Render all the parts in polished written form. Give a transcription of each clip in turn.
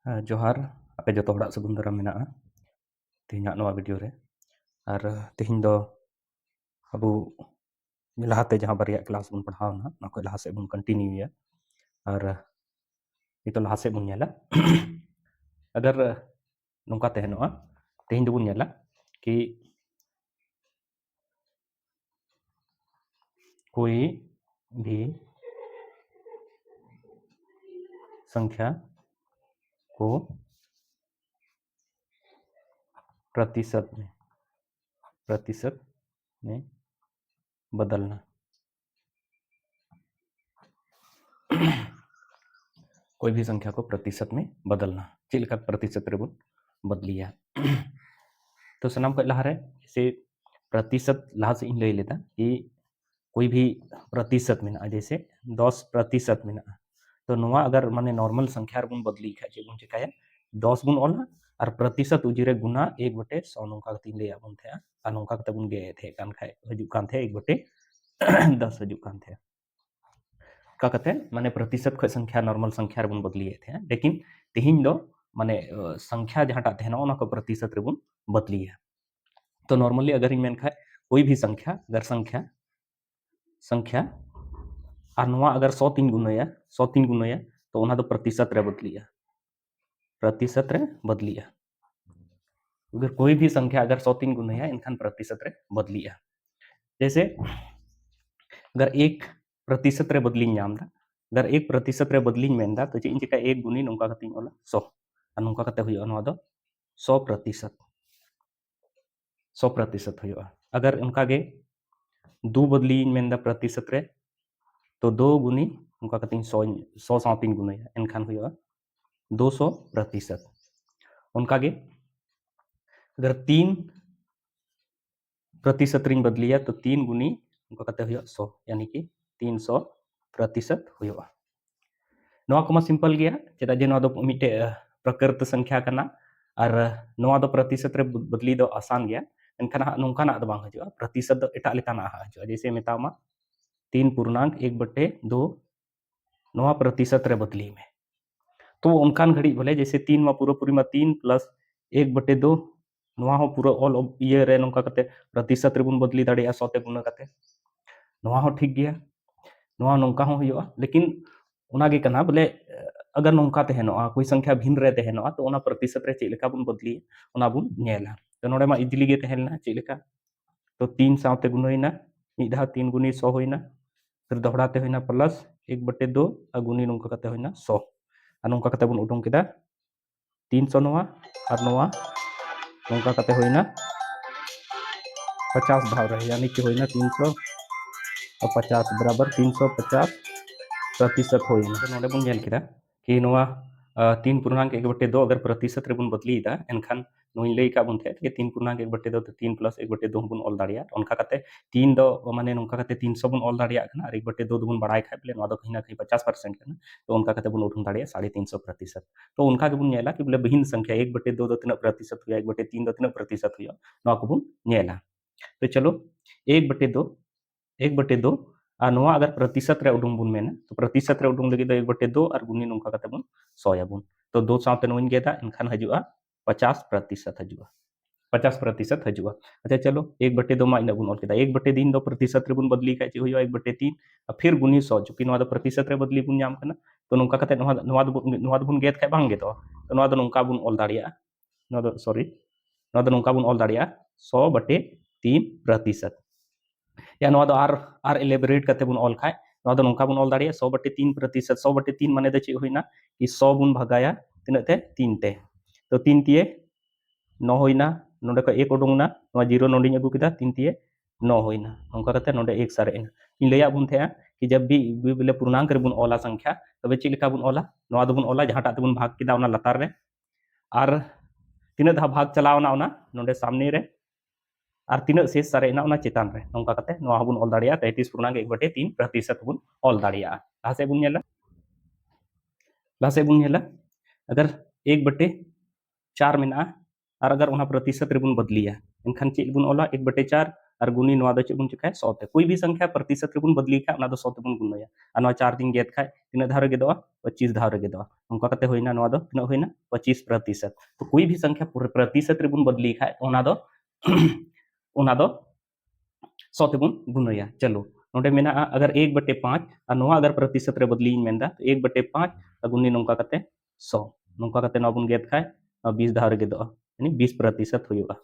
जोहार आपे जो हड़ा सगुन दाराम मेना तेहना नवा वीडियो रे और तेहन दो अबू लहाते जहाँ बारिया क्लास बन पढ़ावना ना को लहा से बन कंटिन्यू और नितो लहा से बन नेला अगर नोंका तहनोआ तेहन दो बन नेला कि कोई भी संख्या को प्रतिशत में बदलना कोई भी संख्या को प्रतिशत में बदलना चिलका प्रतिशत रे बन बदलिया तो सनाम को लहा रे से प्रतिशत लहा से इन लई लेता कि कोई भी प्रतिशत में जैसे 10% में तो नवा अगर माने नॉर्मल संख्या बन बदली खाए बन चिकाया 10 बन ऑल और प्रतिशत उजिरे गुना 1/100 नोंका तीन ले बन थे आ नोंका कते बन गे थे कान खाए हजु कान थे 1/10 हजु कान थे का कते माने प्रतिशत खय संख्या नॉर्मल संख्या बन बदली थे लेकिन तेहिन दो माने संख्या जहाटा थे ना को प्रतिशत रे बन बदली तो नॉर्मली अगर इन मेन खाए कोई भी संख्या अगर संख्या और नवा अगर 103 गुणया तो ओना दो प्रतिशत रे बदलिया अगर कोई भी संख्या अगर 103 गुणया इनखान प्रतिशत रे बदलिया जैसे अगर 1% रे बदली नामदा अगर 1% रे बदली मेनदा तो चे चिका 1 गुनी नोंका कते ओला 100 और नोंका कते हुयो नवा दो 100% हुयो अगर उनका गे 2 बदली मेनदा प्रतिशत रे तो 2 गुनी उनका कते 100 साउतीन गुणया इनखान हुयो 200% उनका गे अगर 3% रिंग बदलिया तो 3 गुनी उनका कते हुयो 100 यानी कि 300% हुयो नवा को मा सिंपल गया चेदा जे नवा दो मिटे प्रकृत संख्या करना और नवा दो प्रतिशत रे बदली दो आसान गया एनखान नोंका ना दो बांग हजो प्रतिशत दो एटा लेका ना हजो जैसे मेतामा 3.1/2 नवा प्रतिशत रे बदली में तो उनकान घड़ी बोले जैसे 3 मा पूरा पूरी मा 3 प्लस 1/2 नवा हो पूरा ऑल ये रे नोंका कते प्रतिशत रे बन बदली दाड़िया 100 ते गुना कते नवा हो ठीक गया नवा नोंका हो हुयो लेकिन उनागे कना बोले अगर नोंका तहनोआ कोई संख्या भिन्न रे तहनोआ तो उना प्रतिशत रे चेलेका बन बदली उना बन नेला तो नोडे मा इजिली गे तहलना चेलेका तो 3 साउते गुणोइना मिद धा 3 गुनी 100 होइना फिर दोहड़ाते होइना प्लस 1/2 आ गुनी नोंका कते होइना 100 आ नोंका कते बन उडुंग केदा 300 नवा और नवा नोंका कते होइना 50 भाव रहे यानी कि होइना 300 और 50 बराबर 350% होइना तो नोडे बन नेल केदा कि नवा 3.1/2 अगर प्रतिशत रे बन बदली दा एनखान नोई लई का बन थे कि 3.1/2 तो 3 प्लस 1/2 बन ऑल दाड़िया उनका कते 3 दो माने नोंका कते 300 बन ऑल दाड़िया कना और 1/2 दो बन बढ़ाई खाए बोले नवा दो कहीं ना कहीं 50% कना तो उनका कते बन उठुं दाड़िया 350% तो उनका के बन नेला कि बोले भिन्न संख्या 1/2 दो तिना प्रतिशत हुआ 1/3 दो तिना प्रतिशत हुआ नवा को बन नेला तो चलो 1/2 और नवा अगर प्रतिशत रे उडुंग बुन मेना तो प्रतिशत रे उडुंग लगी 1/2 और गुनी नोंका कते बुन 100 याबुन तो 2 साउते नोइन गेदा इनखान हजुआ 50% हजुआ 50% हजुआ अच्छा चलो 1/2 मा इना बुन ऑल केदा 1/3 दो प्रतिशत रे बुन बदली खाए हुआ 1/3 और फिर गुनी 100 चुकी नवा दो प्रतिशत रे बदली बुन नाम कना तो नोंका कते नवा दो बुन गेद खाए बांग गेदो तो नवा दो नोंका बुन ऑल दाड़िया नवा दो सॉरी नवा दो नोंका बुन ऑल दाड़िया 100/3% या नवा दो आर एलेबोरेट करते बुन ऑल खाए नवा दो नोंका बुन ऑल दाड़िया 100/3% 100/3 माने दो चे होइना कि 100 बुन भगाया तिना ते 3 ते तो 3 तिए 9 होइना नोडे को 1 उडुंगना नवा 0 नोडिंग अगु केदा 3 तिए 9 होइना नोंका कते नोडे 1 सारेना इन लया बुन थे कि जब भी बोले पूर्णांक रे बुन ऑला संख्या तबे चे लेका बुन ऑला नवा दो बुन ऑला जहाटा ते बुन भाग केदा ओना लतार रे और तिना धा भाग चलावना ओना नोडे सामने रे और तीन शेष सारेना ओना चेतान रे नोंका कते नवा बुन ऑल दाड़िया 33.1/3% बुन ऑल दाड़िया लासे बुन नेला अगर 1/4 मेना और अगर ओना प्रतिशत रे बुन बदलिया इनखान चे बुन ऑला 1/4 और गुनी नवा दो चेबुन चिकाय 100 ते कोई भी संख्या प्रतिशत रे बुन बदली खा 100 ते बुन गुणया और नवा 4 दिन गेद खाय तिना धाव रे गेदवा 25 धाव रे गेदवा उनका कते होइना नवा दो तिना होइना 25%। तो कोई भी संख्या प्रतिशत रे बुन बदली खाय ओना दो ओना दो 100 ते बुन गुणया। चलो नोडे मेना अगर 1/5 और नवा अगर प्रतिशत रे बदली मेनदा तो 1/5 और गुनी नोंका कते 100 नोंका कते नवा बुन गेद खाय 20 धाव रे गेदवा यानी 20% होयुगा।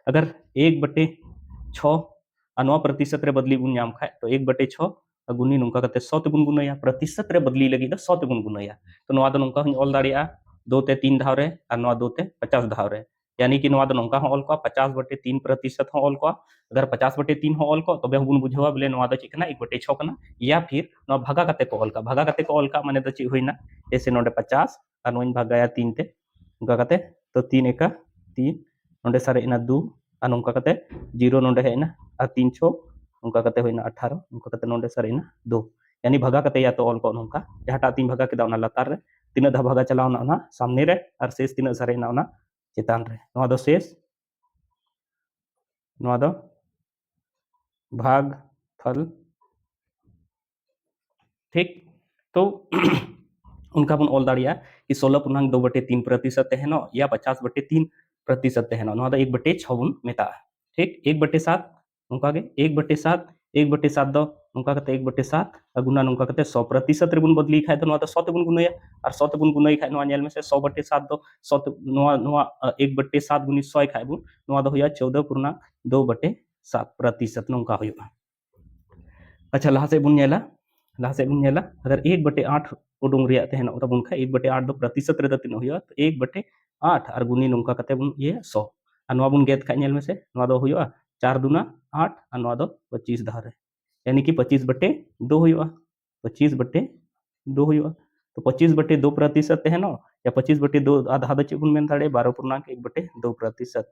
अगर 1/6 और नवा प्रतिशत रे बदली बुन नाम खाय तो 1/6 और गुनी नोंका कते 100 ते बुन गुणया प्रतिशत रे बदली लगी तो 100 ते बुन गुणया। तो नवा दो नोंका हन ऑल दाड़िया 2 ते 3 धाव रे और नवा 2 ते 50 धाव रे यानी कि नवा दो नोंका हन ऑल को 50/3% हन ऑल को अगर 50/3 हन ऑल को तबे हबुन बुझावा बोले नवा दो चिकना 1/6 कना या फिर नवा भागा कते को ऑल का माने दो चि होइना जैसे नोडे 50 और नोइन भागाया 3 ते उनका कते तो 3 एका 3 नोडे सारेना 2 और नोंका कते 0 नोडे हेना और 3 6 उनका कते होइना 18 उनका कते नोडे सारेना 2 यानी भागा कते या तो ऑल को नोंका जहाटा 3 भागा केदा ओना लातार रे तीना धा भागा चलावना ओना सामने रे और शेष तीना सारेना ओना चेतान रे नवा दो शेष नवा दो भाग फल ठीक। तो उनका बन ऑल दाड़िया कि 16.2/3% तहनो या 50/3% तहनो नवा दो 1/6 बुन मेता ठीक 1/7 उनका के 1/7 1/7 दो उनका कते 1/7 गुना उनका कते 100% रे बुन बदली खाय तो नवा दो 100 ते बुन गुनया और 100 ते बुन गुनई खाय नवा नेल में से 100/7 दो 100 नवा नवा 1/7 गुनी 100 खाय बुन नवा दो होया 14.2/7% नोंका होया। अच्छा लहा से बुन नेला अगर 1/8 उडुंग रिया तहन तबुन खा 1/8 दो प्रतिशत रे तिनो होया तो 1/8 और गुनी नोंका कते बुन ये 100 और नवा बुन गेद खा नेल में से नवा दो होया 4 दूना 8 और नवा दो 25 धारे यानी कि 25/2 होया 25/2 होया तो 25/2% तहनो या 25/2 आधा दो चे बुन मेन दाड़े 12.1/2%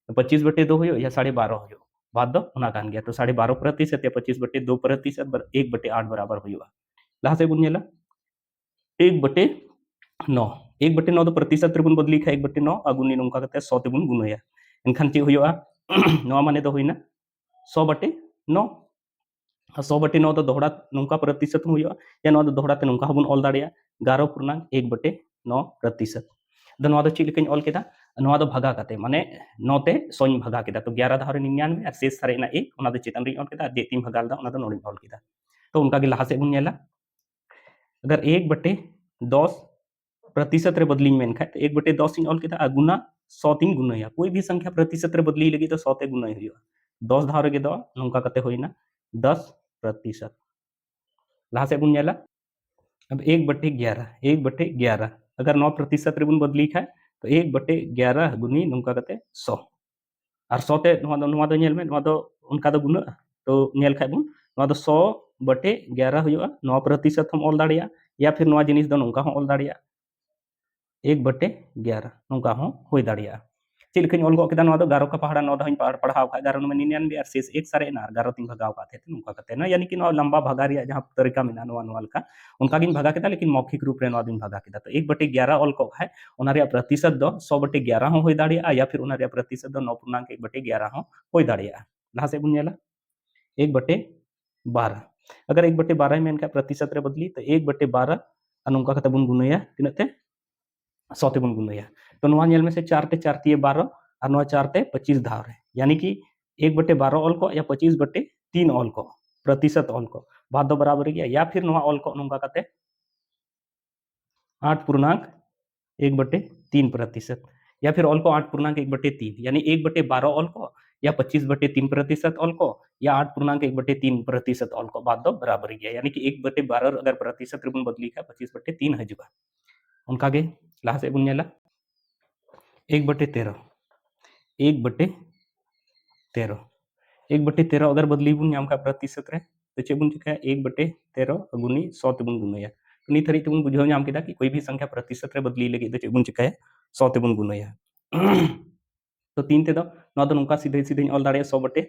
तो 25/2 होयो या 12.5 होयो बात दो उना कान गया तो 12.5% या 25/2% 1/8 बराबर होयुआ लहा से बुन नेला 1/9 1/9 दो प्रतिशत रे बुन बदली खा 1/9 अगुनी नोंका कते 100 ते बुन गुनया एनखान चे होयुआ नवा माने दो होइना 100/9 100/9 दो दोहड़ा नोंका प्रतिशत होयुआ या नवा दो दोहड़ा ते नोंका हबुन ऑल दाड़िया 11.1/9% दो नवा दो ची लेकिन ऑल केदा नवा दो भागा कते माने 9 ते 100 इन भागा केदा तो 11 धारे 99 और शेष सारेना 1 ओना दो चेतन री ऑल केदा दे 3 भागा दा ओना दो नोडी ऑल केदा तो उनका के लहा से बुन नेला अगर 1/10% रे बदली मेन खाय तो 1/10 इन ऑल केदा गुना 100 तीन गुनया कोई भी संख्या प्रतिशत रे बदली लगी तो 100 ते गुना होइया 10 धारे के दो नोंका कते होइना 10% लहा से बुन नेला अब 1/11 अगर 9% रे बुन बदली खाय तो 1/11 गुनी नोंका कते 100 और 100 ते नवा दो नेल में नवा दो उनका दो गुना तो नेल खाय बुन नवा दो 100/11 होयुआ 9% हम ऑल दाड़िया या फिर नवा जिनिस दो नोंका हम ऑल दाड़िया 1/11 नोंका हम होय दाड़िया चे लेकिन ऑल गो केदा नवा दो 11 का पहाड़ा 9 दो पढ़ाव खा 11 में 99 और शेष 1 सारे ना 11 तीन भगाव का थे नोंका कते ना यानी कि नवा लंबा भगा रिया जहां तरीका में नवा नवा का उनका गिन भगा केदा लेकिन मौखिक रूप रे नवा दिन भगा केदा तो 1/11 ऑल को है ओना रिया प्रतिशत दो 100/11 हो होय दाड़िया या फिर ओना रिया प्रतिशत दो 9.1/11 हो होय दाड़िया लहा से बुन नेला 1/12 अगर 1/12 में इनका प्रतिशत रे बदली तो 1/12 अनुका कते बुन गुनया तिना ते 100 ते बुन गुनया तो नवा नेल में से 4 ते 4 तिये 12 और नवा 4 ते 25 धाव रे यानी कि 1/12 ऑल को या 25/3 ऑल को प्रतिशत ऑल को बात दो बराबर गया या फिर नवा ऑल को नोंका कते 8.1/3% या फिर ऑल को 8.1/3 यानी 1/12 ऑल को या 25/3% ऑल को या 8.1/3% ऑल को बात दो बराबर गया यानी कि 1/12 अगर प्रतिशत रे बुन बदली का 25/3 हजुआ उनका गे लहा से बुन नेला 1/13 1/13 1/13 अगर बदली बुन नाम का प्रतिशत रे तो चे बुन चिका 1/13 गुनी 100 ते बुन गुनया तो नी थरी तुम बुझाव नाम केदा कि कोई भी संख्या प्रतिशत रे बदली लगी तो चे बुन चिका 100 ते बुन गुनया तो 3 ते दो नवा दो नोंका सीधे सीधे ऑल दाड़िया 100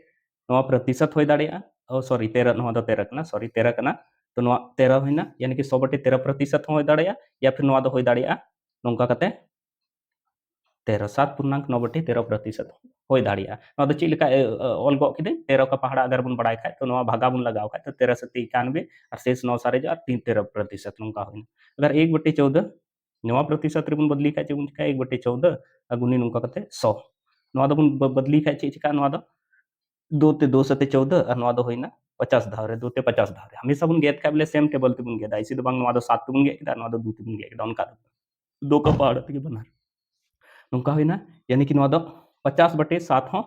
नवा प्रतिशत होय दाड़िया ओ सॉरी 13 नवा दो 13 कना सॉरी 13 कना तो नवा 13 होइना यानी कि 100/13% होय दाड़िया या फिर नवा दो होय दाड़िया नोंका कते 13 7.9/13% होय दाड़िया नवा दो चिलका ऑल गो किदे 13 का पहाड़ा अगर बन बड़ाय खाय तो नवा भागा बन लगाव खाय तो 13 से 91 और शेष 9 सारे जो 13% नंका होइना अगर 1/14 नवा प्रतिशत रे बन बदली खाय चेबुन चिका 1/14 अगुनी नंका कते 100 नवा दो बन बदली खाय चे चिका नवा दो 2 ते 2 सते 14 और नवा दो होइना 50 धाव रे 2 ते 50 धाव रे हमेशा बन गेद खाय बोले सेम टेबल ते बन गेदा इसी दो बांग नवा दो 7 ते बन गेदा नवा दो 2 ते बन गेदा उनका 2 का पहाड़ा ते बना नौका हुई ना यानी कि 50/7 हो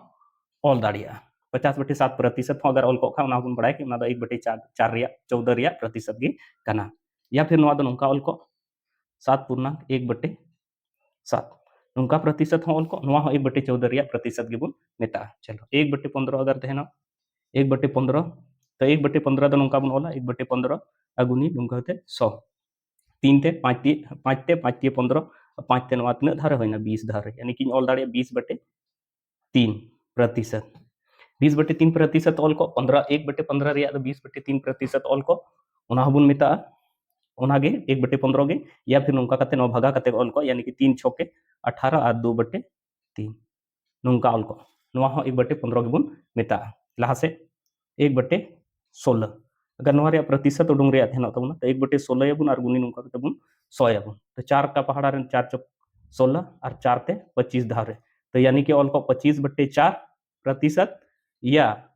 ऑल दाड़िया 50/7% हो अगर ऑल को खा बन बड़ा कि 1/4 गे कना या फिर नौका ऑल को 7.1/7 नौका प्रतिशत हो ऑल को 1/14 गे बन मेता चलो 1/15 अगर तहना 1/15 तो 1/15 दो नौका बन ऑला 1/15 अगुनी नौका होते 100 3 ते 5 ते 15 5 ते नवा तीन धारे होइना 20 धारे यानी कि ऑल दाड़े 20/3% 20/3% ऑल को 15 1/15 रिया 20/3% ऑल को ओना हबुन मेता ओना गे 1/15 गे या फिर नौका कते नौ भागा कते ऑल को यानी कि 3 6 के 18 और 2/3 नौका ऑल को नवा हो 1/15 गे बुन मेता लहा से 1/16 अगर नवा रिया प्रतिशत उडुंग रिया थेना तबना तो 1/16 याबुन और गुनी नौका कते बुन 100 याबुन तो 4 का पहाड़ा रे 4 चौक 16 और 4 ते 25 धारे तो यानी कि ऑल को 25/4% या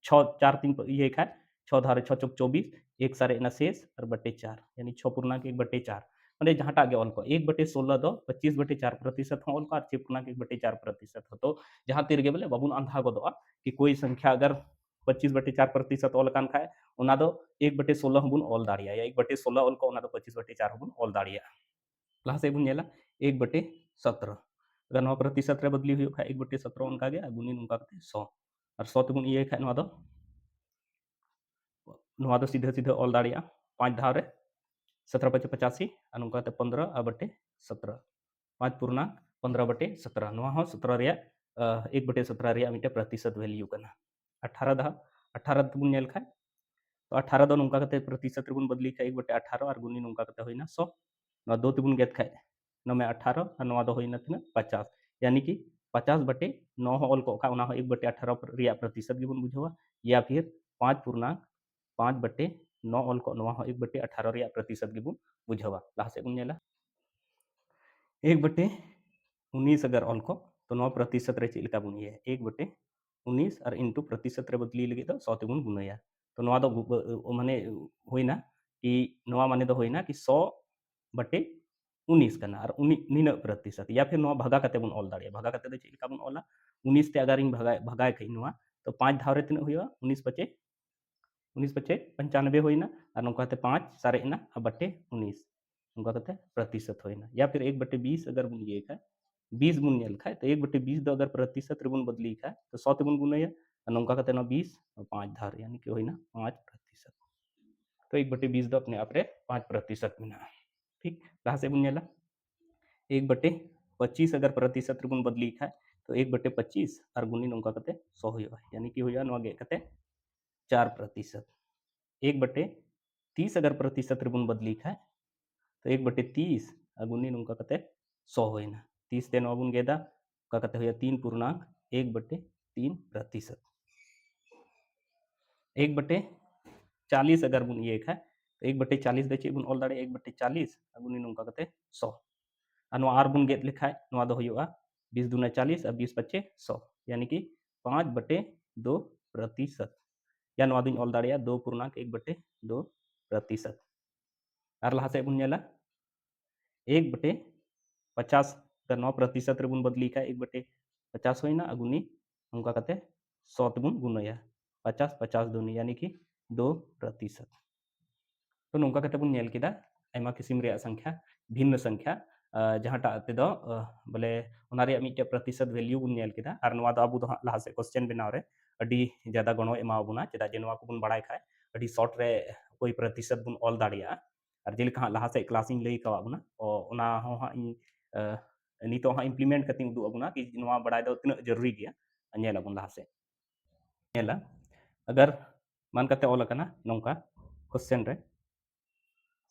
6 4 3 ये खाए 6 धारे 6 चौक 24 एक सारे ना शेष और 4 यानी 6.1/4 মানে जहाँ आगे ऑल को 1/16 दो 25/4% हो ऑल को और 6.1/4% हो तो जहाँ तीर गे बोले बाबुन अंधा गोदोआ कि कोई संख्या अगर 25/4% ऑल कान खाए ओना दो 1/16 हबुन ऑल दाड़िया या 1/16 ऑल को ओना दो 25/4 हबुन ऑल दाड़िया लहा से बुन नेला 1/17 अगर नवा प्रतिशत रे बदली हुई खाए 1/17 उनका गे गुनी उनका कते 100 और 100 तेबुन ये खाए नवा दो सीधे सीधे ऑल दाड़िया 5 धाव रे 17 5 85 और उनका कते 15/17 5.15/17 नवा हो 17 रिया 1/17 रिया मिटे प्रतिशत वैल्यू कना 18 धाव 18 तेबुन नेल खाए तो 18 दो उनका कते प्रतिशत रे बुन बदली खाए 1/18 और गुनी उनका कते होइना 100 नवा 2 तेबुन गेद खाए 9 में 18 और नवा दो होइना तिना 50 यानी कि 50/9 ऑल को का 1/18 रिया प्रतिशत गे बुन बुझवा या फिर 5.5/9 ऑल को नवा 1/18 रिया प्रतिशत गे बुन बुझवा लहा से बुन नेला 1/19 अगर ऑल को तो नवा प्रतिशत रे चिलका बुन ये 1/19 और इंटू प्रतिशत रे बदली लगे तो 100 ते बुन गुणया तो नवा दो माने होइना कि नवा माने दो होइना कि 100/19 कना और 19 प्रतिशत या फिर नवा भगा कते बुन ऑल दाड़िया भगा कते दो चिलका बुन ऑला 19 ते अगर इन भगाए खई नवा तो 5 धाव रे तिना हुइवा 19/95 होइना और नौका कते 5 सारेना बटे 19 नौका कते प्रतिशत होइना या फिर 1/20 अगर बुन ये खाए 20 बुन नेल खाए तो 1/20 दो अगर प्रतिशत रे बुन बदली खाए तो 100 ते बुन गुणया और नौका कते 20 और 5 धाव रे यानी कि होइना 5% तो 1/20 दो अपने आप रे 5% मिना ठीक लहा से बुन नेला 1/25 अगर प्रतिशत रे बुन बदली खाए तो 1/25 और गुनी नौका कते 100 हुआ यानी कि हुआ नवा गे कते 4% 1/30 अगर प्रतिशत रे बुन बदली खाए तो 1/30 अगुनी नौका कते 100 होइना 30 ते नवा बुन गेदा का कते हुआ 3.1/3% 1/40 अगर बुन ये खाए तो 1/40 दे चे बुन ऑल दाड़े 1/40 अगुनी नौका कते 100 और नवा आर बुन गेद लेखाए नवा दो हुआ 20 दूना 40 और 20 पच्चे 100 यानी कि 5/2% या नवा दिन ऑल दाड़िया 2.1/2% और लहा से बुन नेला 1/50 अगर 9% रे बुन बदली खाए 1/50 होइना अगुनी उनका कते 100 ते बुन गुणया 50 50 दूनी यानी कि 2% तो नौका कते बुन नेल किदा आयमा किसिम रे संख्या भिन्न संख्या जहाँ ते दो बोले ओना रे मिटे प्रतिशत वैल्यू बुन नेल किदा और नवा दो अबु दो लहा से क्वेश्चन बनाव रे अडी ज्यादा गणो एमा बुना चेदा जे नवा को बुन बड़ाय खाए अडी शॉर्ट रे कोई प्रतिशत बुन ऑल दाड़िया और जेलका लहा से क्लासिंग लई का बुना ओना हो हा नितो हा इम्प्लीमेंट कति उदु अबुना कि नवा बड़ाय दो तिना जरूरी गया नेल अबुन लहा से नेला अगर मान कते ऑल कना नौका क्वेश्चन रे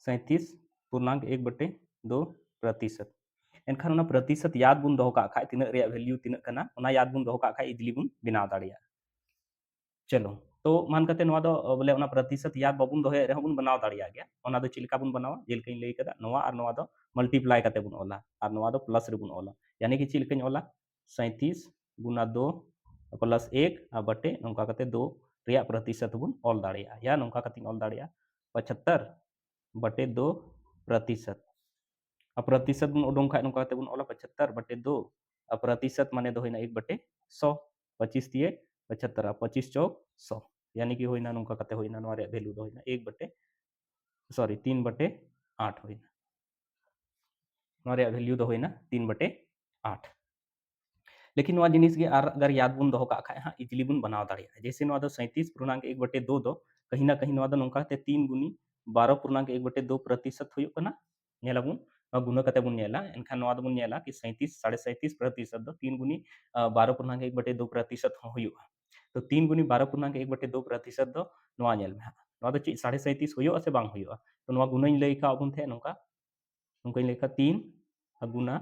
37.1/2% एनखान ओना प्रतिशत याद बुन दोहो का खाय तिना रिया वैल्यू तिना कना ओना याद बुन दोहो का खाय इजिली बुन बनाव दाड़िया। चलो तो मान करते नोआ दो बोले ओना प्रतिशत याद बाबुन दोहे रहे बुन बनाव दाड़िया गया ओना दो चिलका बुन बनावा जेलका लई कदा नोआ और नोआ दो मल्टीप्लाई करते बुन ओला और नोआ दो प्लस रे बुन ओला यानी कि चिलका ओला 37 गुना 2 प्लस 1 बटे नोंका करते 2 रिया प्रतिशत बुन ओल दाड़िया या नोंका करते ओल दाड़िया 75 बटे 2 प्रतिशत प्रतिशत बुन उडों खाय नोंका करते बुन ओला 75 बटे 2 प्रतिशत माने दो होइना 1 बटे 100 25 दिए 75 25 चौक 100 यानी कि होइना नोंका करते होइना नोआ रे वैल्यू दो होइना 1 बटे सॉरी 3 बटे 8 होइना नोआ रे वैल्यू दो होइना 3 बटे 8 लेकिन नोआ जिनिस गे आर अगर याद बुन दोहो का खाय हां इजिली बुन बनाव दाड़िया जैसे नोआ दो 37.1 बटे 2 दो कहीं ना कहीं नोआ दो नोंका ते 3 गुनी 12.1 बटे 2 प्रतिशत हुयुग कना नेलाबुन गुना कते बुन नेला एनखान नोआ दो बुन नेला कि 37 37.5 प्रतिशत दो 3 गुनी 12.1 बटे 2 प्रतिशत हुयुगा तो 3 गुनी 12.1 बटे 2 प्रतिशत दो नोआ नेल में नोआ दो ची 37.5 हुयुगा से बांग हुयुगा तो नोआ गुनाई लई का बुन थे नोंका नोंका लई का 3 गुना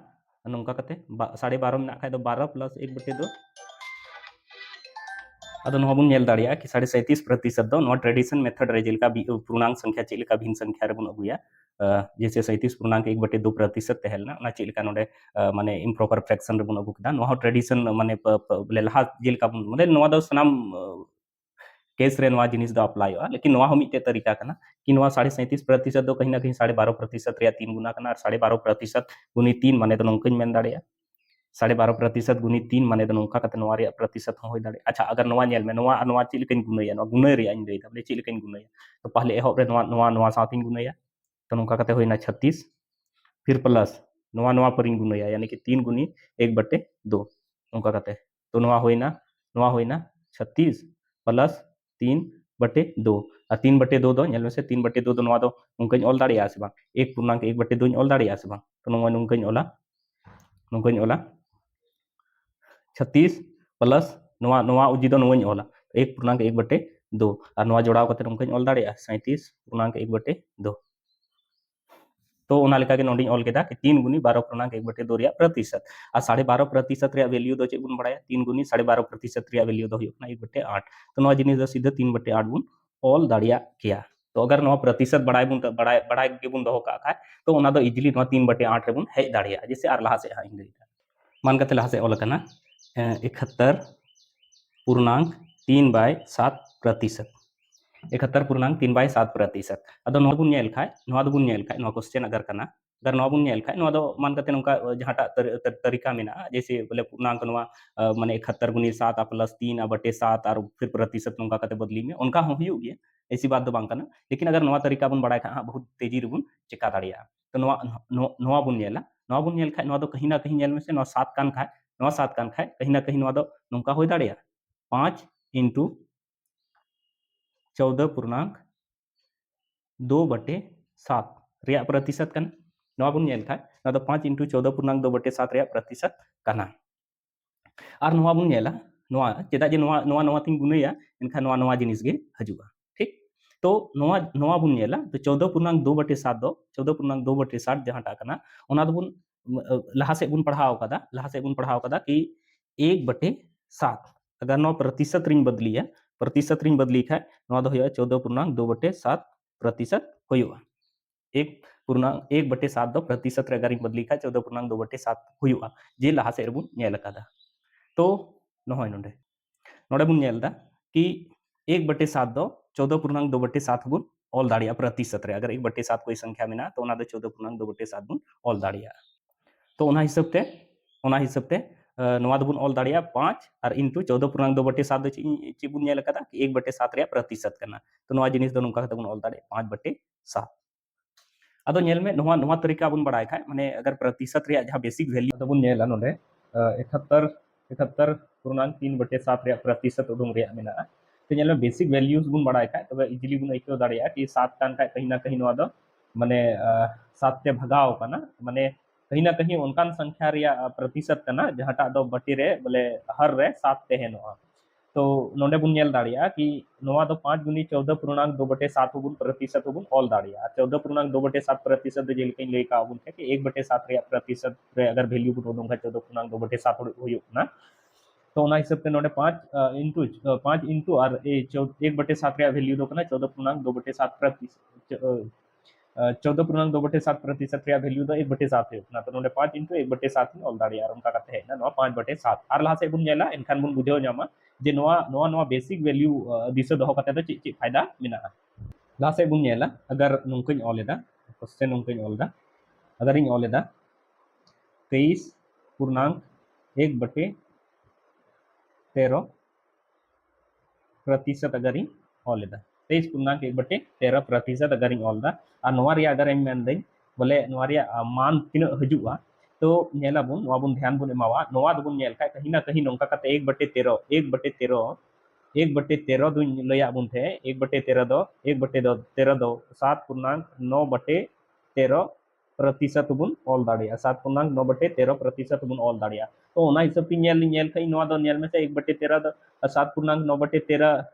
नोंका कते 12.5 में खाय दो 12 प्लस 1 बटे 2 अदो नोआ बुन नेल दाड़िया कि 37.5% दो नोआ ट्रेडिशन मेथड रे जेलका पूर्णांक संख्या चेलका भिन्न संख्या रे बुन अगुया जैसे 37.1 बटे 2 प्रतिशत तहलना ना चेलका नोडे माने इम्प्रॉपर फ्रैक्शन रे बुन अगु केदा नोआ ट्रेडिशन माने बोले लहा जेलका बुन माने नोआ दो सनाम केस रे नोआ जिनिस दो अप्लाई होआ लेकिन नोआ हम मिते तरीका कना कि नोआ 37.5% दो कहीं ना कहीं 12.5% रे 3 गुना कना और 12.5% गुनी 3 माने तो नोंकन मेन दाड़िया 12.5% गुनी 3 माने तो नोंका कते नोआ रे प्रतिशत हो दाड़े अच्छा अगर नोआ नेल में नोआ नोआ चिलकन गुनैया नोआ गुनै रे इन देता बोले चिलकन गुनैया तो पहले एहब रे नोआ नोआ नोआ साथिन गुनैया तो नोंका कते होइना 36 फिर प्लस नोआ नोआ परिन गुनैया यानी कि 3 गुनी 1 बटे 2 नोंका कते तो नोआ होइना 36 प्लस 3 बटे 2 और 3 बटे 2 दो नेल में से 3 बटे 2 दो नोआ दो नोंकन ऑल दाड़िया से बांग 1.1 बटे 2 ऑल दाड़िया से बांग तो नोआ नोंकन ओला 36 प्लस नोआ नोआ उजी दो नोआ ओला 1.1 बटे 2 और नोआ जोड़ाव करते नोंकन ऑल दाड़िया 37.1 बटे 2 तो ओना लेका के नोंडी ऑल केदा कि 3 गुनी 12.1 बटे 2 रिया प्रतिशत और 12.5% रिया वैल्यू दो चे बुन बड़ाया 3 गुनी 12.5% रिया वैल्यू दो हुयुक ना 1 बटे 8 तो नोआ जिनिस दो सीधे 3 बटे 8 बुन ऑल दाड़िया किया तो अगर नोआ प्रतिशत बढ़ाए के बुन दोहो का खाय तो ओना दो इजिली नोआ 3 बटे 8 रे बुन हेज दाड़िया जैसे आर लहा से हां इन देता मान करते लहा से ऑल कना 71.3/7% 71.3/7% अदो नोआ बुन नेल खाय नोआ क्वेश्चन अगर कना अगर नोआ बुन नेल खाय नोआ दो मान करते नोंका जहाटा तरीका मेना जैसे बोले पूर्णांक नोआ माने 71 गुनी 7 प्लस 3 बटे 7 और फिर प्रतिशत नोंका करते बदली में उनका हो हुयुग गया ऐसी बात दो बांग कना लेकिन अगर नोआ तरीका बुन बड़ाय खा बहुत तेजी रे बुन चिका दाड़िया तो नोआ बुन नेल खाय नोआ दो कहीं ना कहीं नेल में से नोआ 7 कान खाय कहीं ना कहीं नोआ दो नोंका होय दाड़िया 5 इंटू 14.2 बटे 7 रिया प्रतिशत कना नोआ बुन नेल खाय नोआ दो 5 इंटू 14.2 बटे 7 रिया प्रतिशत कना और नोआ बुन नेला नोआ चेदा जे नोआ नोआ नोआ तिन गुनैया एनखान नोआ नोआ जिनिस गे हजुगा ठीक तो नोआ नोआ बुन नेला तो 14.2 बटे 7 दो 14.2 बटे 7 जहाटा कना ओना दो बुन लहा से बुन पढ़ाओ कदा कि 1 बटे 7 अगर नोआ प्रतिशत रिंग बदली खाय नोआ दो होया 14.2 बटे 7 प्रतिशत होयुगा 1 बटे 7 दो प्रतिशत रे अगर बदली खाय 14.2 बटे 7 होयुगा जे लहा से बुन नेल कदा तो नोय नोडे नोडे बुन नेल दा कि 1 बटे 7 दो 14.2 बटे 7 बुन ऑल दाड़िया प्रतिशत रे अगर 1 बटे 7 कोई संख्या में ना तो ओना दो 14.2 बटे 7 बुन ऑल दाड़िया तो ओना हिसाब ते नोआ दो बुन ऑल दाड़िया 5 और इंटू 14.2 बटे 7 दो ची बुन नेल कदा कि 1 बटे 7 रे प्रतिशत कना तो नोआ जिनिस दो नोंका कते बुन ऑल दाड़े 5 बटे 7 अदो नेल में नोआ नोआ तरीका बुन बड़ाय खाय माने अगर प्रतिशत रे जहां बेसिक वैल्यू दो बुन नेला नोडे 71.3 बटे 7 रे प्रतिशत उडुंग रे मेना तो नेल में बेसिक वैल्यूज बुन बड़ाय खाय तबे इजिली बुन आइको दाड़िया कि 7 कान खाय कहीं ना कहीं नोआ दो माने 7 ते भगाव कना माने कहीं ना कहीं उनकान संख्या रिया प्रतिशत कना जहाटा दो बटी रे बोले हर रे 7 ते हेनोआ तो नोडे बुन नेल दाड़िया कि नोवा दो 5 गुनी 14.2/7 होबुन प्रतिशत होबुन ऑल दाड़िया 14.2/7 प्रतिशत दो जेलके ले का बुन कि 1/7 रे प्रतिशत रे अगर वैल्यू बुन ओडोंगा 14.2/7 हुयुग ना तो ना हिसाब ते नोडे 5 इंटू और 1/7 रे वैल्यू दो कना 14.2/7 प्रतिशत 14.2/7 रे वैल्यू दो 1/7 हुयुग ना तो नोडे 5 इंटू 1/7 ऑल दाड़िया और उनका कते है ना 5/7 और लहा से बुन नेला एनखान बुन बुझाव नामा जे नोवा बेसिक वैल्यू दिशा दोहो कते दो ची फायदा मेना लहा से बुन नेला अगर नुंकኝ ऑलेदा क्वेश्चन नुंकኝ ऑलदा अगर इन ऑलेदा 23.1/13 प्रतिशत अगर इन ऑलेदा 23.1/13 प्रतिशत अगर इन ऑलदा और नोवा रिया अगर इन मेन दई बोले नोवा रिया मान तिना हजुआ तो नेला बुन नोवा बुन ध्यान बुन एमावा नोवा दो बुन नेल का कहीं ना कहीं नोंका कते 1/13 दुन लया बुन थे 1/13 दो 1/13 दो 7.9/13 प्रतिशत बुन ऑल दाड़िया 7.9/13 प्रतिशत बुन ऑल दाड़िया तो ओना हिसाब ती नेल कई नोवा दो नेल में से 1/13 दो 7.9/13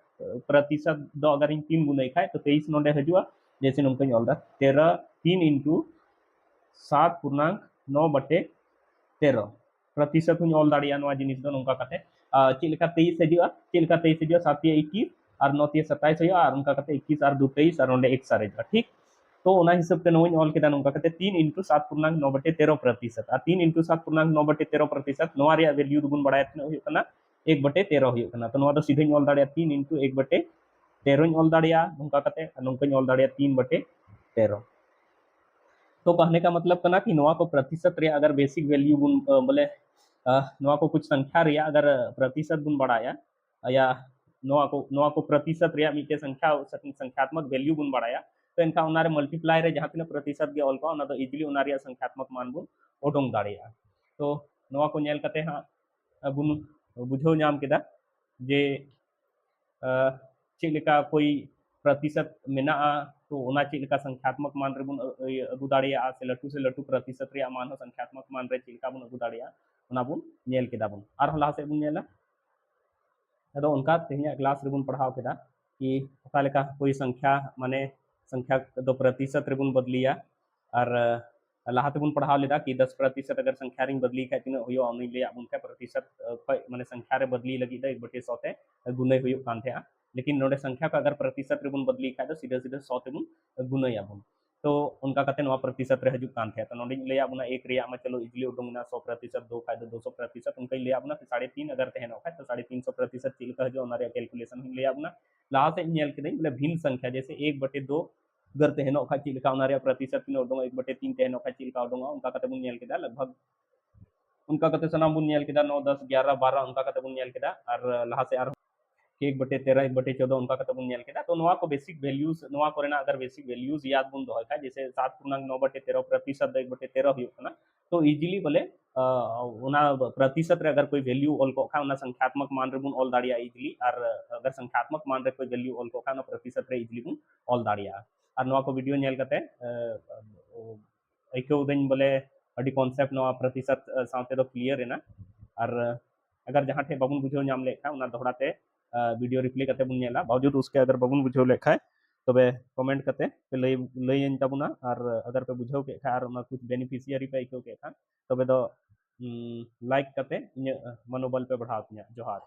प्रतिशत दो अगर इन 3 गुना खाए तो 23 नोडे हजुआ जैसे नोंका ऑल दा 13 3 इंटू 7.9/13 प्रतिशत हुई ऑल दाड़िया नोवा जिनिस दो नोंका कते चिलका 23 हजुआ 7 21 और 9 27 हुआ और उनका कते 21 और 2 23 और ओंडे 1 सारे ठीक तो ओना हिसाब ते नोइन ऑल केदा नोंका कते 3 इंटू 7.9/13 प्रतिशत और 3 इंटू 7.9/13 प्रतिशत नोवा रिया वैल्यू दुगुन बढ़ाया तना हुई कना 1/13 हुई कना तो नोवा दो सीधे ऑल दाड़िया 3 इंटू 1/13 ऑल दाड़िया नोंका कते नोंका ऑल दाड़िया 3/13 तो कहने का मतलब कना कि नोवा को प्रतिशत रे अगर बेसिक वैल्यू गुन बोले नोवा को कुछ संख्या रे अगर प्रतिशत गुन बढ़ाया या नोवा को प्रतिशत रे मीटे संख्यात्मक वैल्यू गुन बढ़ाया तो इनका उनारे मल्टीप्लाई रे जहां तिना प्रतिशत गे ऑल का उना तो इजीली उनारिया संख्यात्मक मान बुन ओडोंग दाड़िया तो नोवा को नेल कते हा बुन बुझो नाम केदा जे चेक लेका कोई प्रतिशत मेना तो ओना चेक लेका संख्यात्मक मान रे बुन अगु दाड़िया से लटू प्रतिशत रे मान हो संख्यात्मक मान रे चेक लेका बुन अगु दाड़िया ओना बुन नेल केदा बुन आर हला से बुन नेला अदो उनका तेहिया क्लास रे बुन पढ़ाव केदा कि ओका लेका कोई संख्या माने संख्या दो प्रतिशत रे बुन बदलिया और लहाते बुन पढ़ाव लेदा कि 10% अगर संख्या रे बदली खाय तिना हुयो उनी ले बुन का प्रतिशत माने संख्या रे बदली लगी 1/100 ते गुने हुयो कान थे लेकिन नोडे संख्या का अगर प्रतिशत रे बुन बदली खाय तो सीधे सीधे 100 ते बुन गुने या बुन तो उनका कते नवा प्रतिशत रे हजू कान थे तो नोडे ले बुना एक रिया में चलो इजीली उडुंगना 100% दो खाय तो 200% उनका ले बुना 3.5 अगर तहन खाय तो 350% चिल का जो उनारे कैलकुलेशन हम ले बुना ला से नेल के बोले भिन्न संख्या जैसे 1/2 गर तहनो खा चिल का उनारे प्रतिशत तीन उडुंगा 1/3 तहनो खा चिल का उडुंगा उनका कते बुन नेल के लगभग उनका कते सनाम बुन नेल के 9 10 11 12 उनका कते बुन नेल के और लहा से 1/13 1/14 उनका कते बुन नेल केदा तो नोवा को बेसिक वैल्यूज नोवा कोरेना अगर बेसिक वैल्यूज याद बुन दोहय का जैसे 7.9/13 प्रतिशत 1/13 हुई ना तो इजीली बोले उना प्रतिशत रे अगर कोई वैल्यू ऑल को खा उना संख्यात्मक मान रे बुन ऑल दाड़िया इजीली और अगर संख्यात्मक मान रे कोई वैल्यू ऑल को खा उना प्रतिशत रे इजीली बुन ऑल दाड़िया और नोवा को वीडियो नेल कते एको दिन बोले अडी कॉन्सेप्ट नोवा प्रतिशत साथे तो क्लियर है ना और अगर जहां थे बाबुन बुझो नाम लेखा उना दोहराते वीडियो रिप्ले करते बुन नेला बावजूद उसके अगर बाबुन बुझो लेखा तबे कमेंट करते पे लई इन तबुना और अगर पे बुझो के खा और कुछ बेनिफिशियरी पे इको के खा तबे दो लाइक करते मनोबल पे बढ़ाव जोहार